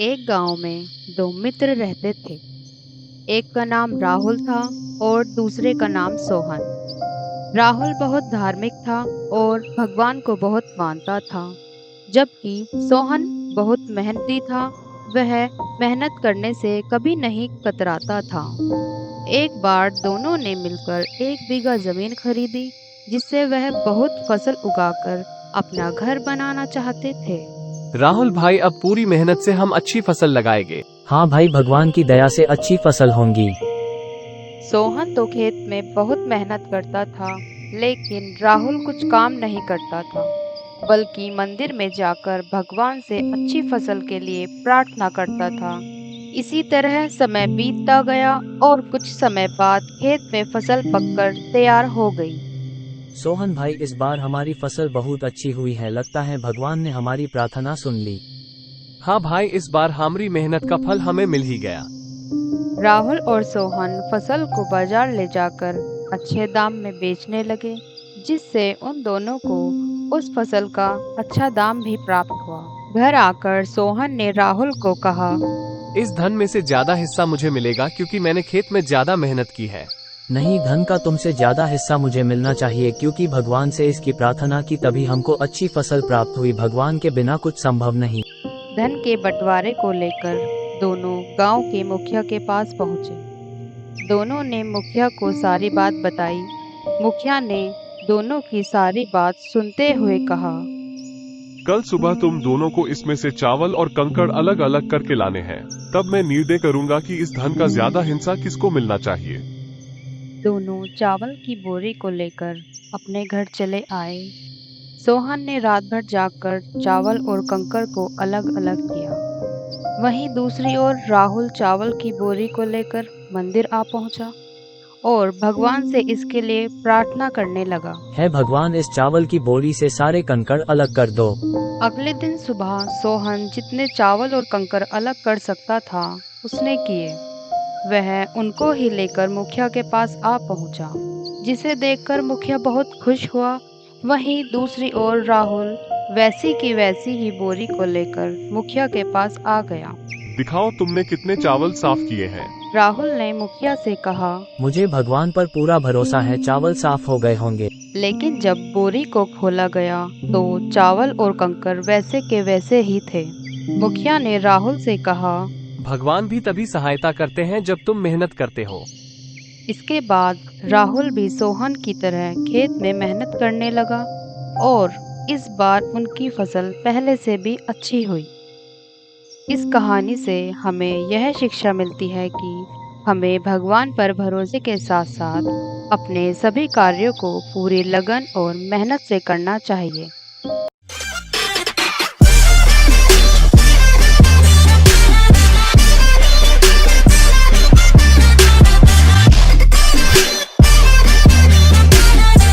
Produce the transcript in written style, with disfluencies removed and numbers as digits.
एक गांव में दो मित्र रहते थे। एक का नाम राहुल था और दूसरे का नाम सोहन। राहुल बहुत धार्मिक था और भगवान को बहुत मानता था, जबकि सोहन बहुत मेहनती था। वह मेहनत करने से कभी नहीं कतराता था। एक बार दोनों ने मिलकर 1 बीघा जमीन खरीदी, जिससे वह बहुत फसल उगाकर अपना घर बनाना चाहते थे। राहुल भाई, अब पूरी मेहनत से हम अच्छी फसल लगाएंगे। हाँ भाई, भगवान की दया से अच्छी फसल होंगी। सोहन तो खेत में बहुत मेहनत करता था, लेकिन राहुल कुछ काम नहीं करता था, बल्कि मंदिर में जाकर भगवान से अच्छी फसल के लिए प्रार्थना करता था। इसी तरह समय बीतता गया और कुछ समय बाद खेत में फसल पककर तैयार हो गई। सोहन भाई, इस बार हमारी फसल बहुत अच्छी हुई है। लगता है भगवान ने हमारी प्रार्थना सुन ली। हाँ भाई, इस बार हमारी मेहनत का फल हमें मिल ही गया। राहुल और सोहन फसल को बाजार ले जाकर अच्छे दाम में बेचने लगे, जिससे उन दोनों को उस फसल का अच्छा दाम भी प्राप्त हुआ। घर आकर सोहन ने राहुल को कहा, इस धन में से ज्यादा हिस्सा मुझे मिलेगा, क्योंकि मैंने खेत में ज्यादा मेहनत की है। नहीं, धन का तुमसे ज्यादा हिस्सा मुझे मिलना चाहिए, क्योंकि भगवान से इसकी प्रार्थना की तभी हमको अच्छी फसल प्राप्त हुई। भगवान के बिना कुछ संभव नहीं। धन के बंटवारे को लेकर दोनों गांव के मुखिया के पास पहुंचे। दोनों ने मुखिया को सारी बात बताई। मुखिया ने दोनों की सारी बात सुनते हुए कहा, कल सुबह तुम दोनों को इसमें से चावल और कंकड़ अलग अलग करके लाने हैं। तब मैं निर्णय करूंगा कि इस धन का ज्यादा हिस्सा किसको मिलना चाहिए। दोनों चावल की बोरी को लेकर अपने घर चले आए। सोहन ने रात भर जागकर चावल और कंकड़ को अलग अलग किया। वहीं दूसरी ओर राहुल चावल की बोरी को लेकर मंदिर आ पहुंचा और भगवान से इसके लिए प्रार्थना करने लगा। है भगवान, इस चावल की बोरी से सारे कंकड़ अलग कर दो। अगले दिन सुबह सोहन जितने चावल और कंकड़ अलग कर सकता था, उसने किए। वह उनको ही लेकर मुखिया के पास आ पहुंचा, जिसे देखकर मुखिया बहुत खुश हुआ। वहीं दूसरी ओर राहुल वैसी की वैसी ही बोरी को लेकर मुखिया के पास आ गया। दिखाओ तुमने कितने चावल साफ किए हैं। राहुल ने मुखिया से कहा, मुझे भगवान पर पूरा भरोसा है, चावल साफ हो गए होंगे। लेकिन जब बोरी को खोला गया तो चावल और कंकड़ वैसे के वैसे ही थे। मुखिया ने राहुल से कहा, भगवान भी तभी सहायता करते हैं जब तुम मेहनत करते हो। इसके बाद राहुल भी सोहन की तरह खेत में मेहनत करने लगा और इस बार उनकी फसल पहले से भी अच्छी हुई। इस कहानी से हमें यह शिक्षा मिलती है कि हमें भगवान पर भरोसे के साथ साथ अपने सभी कार्यों को पूरी लगन और मेहनत से करना चाहिए।